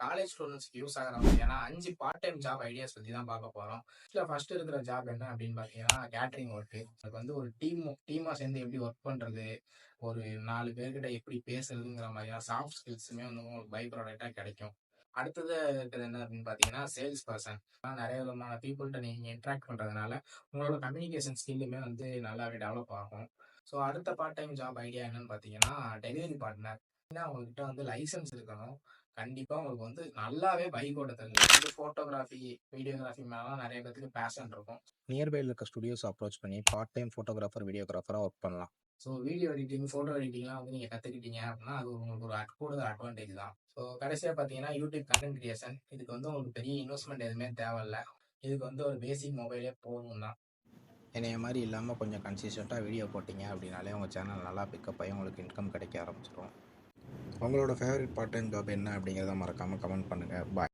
College ஸ்டூடண்ட்ஸ்க்கு use ஆகுற மாதிரியான 5 part time job ideas பத்தி தான் பார்க்க போறோம். ஃபர்ஸ்ட் இருக்கிற ஜாப் என்ன அப்படின்னு பார்த்தீங்கன்னா, கேட்டரிங் ஒர்க்கு. அதுக்கு வந்து ஒரு டீமா சேர்ந்து எப்படி ஒர்க் பண்றது, ஒரு 4 பேர்கிட்ட எப்படி பேசுறதுங்கிற மாதிரியான சாஃப்ட் ஸ்கில்ஸுமே வந்து உங்களுக்கு பை ப்ராடக்ட்டா கிடைக்கும். அடுத்தது இருக்கிறது என்ன அப்படின்னு பார்த்தீங்கன்னா, சேல்ஸ் பர்சன். நிறைய விதமான பீப்புள்கிட்ட நீங்க இன்டராக்ட் பண்றதுனால உங்களோட கம்யூனிகேஷன் ஸ்கில்லுமே வந்து நல்லாவே டெவலப் ஆகும். ஸோ அடுத்த பார்ட் டைம் ஜாப் ஐடியா என்னன்னு பார்த்தீங்கன்னா, டெலிவரி பார்ட்னர். உங்ககிட்ட வந்து லைசன்ஸ் இருக்கணும். கண்டிப்பா உங்களுக்கு வந்து நல்லாவே பைக் ஓட்ட தெரியும். இந்த ஃபோட்டோகிராஃபி, வீடியோகிராஃபி மேலாம் நெறைய பேத்துக்கு பேஷன் இருக்கும். நியர்பைல இருக்க ஸ்டுடியோஸ் அப்ரோச் பண்ணி பார்ட் டைம் ஃபோட்டோகிராஃபர், வீடியோகிராஃபரா ஒர்க் பண்ணலாம். ஸோ வீடியோ எடிட்டிங், ஃபோட்டோ எடிட்டிங்லாம் வந்து நீங்க கத்துக்கிட்டீங்க அப்படின்னா, அது உங்களுக்கு ஒரு கூடுதல் அட்வான்டேஜ் தான். ஸோ கடைசியா பார்த்தீங்கன்னா, யூடியூப் கன்டென்ட் கிரியேஷன். இதுக்கு வந்து உங்களுக்கு பெரிய இன்வெஸ்ட்மெண்ட் எதுவுமே தேவையில்ல. இதுக்கு வந்து ஒரு பேசிக் மொபைலே போதும் தான். என்னைய மாதிரி இல்லாமல் கொஞ்சம் கன்சிஸ்டண்ட்டாக வீடியோ போட்டிங்க அப்படின்னாலே உங்கள் சேனல் நல்லா பிக்கப் ஆகி உங்களுக்கு இன்கம் கிடைக்க ஆரம்பிச்சிடும். உங்களோட ஃபேவரட் பார்ட் டைம் ஜாப் என்ன அப்படிங்கிறத மறக்காமல் கமெண்ட் பண்ணுங்கள். பாய்.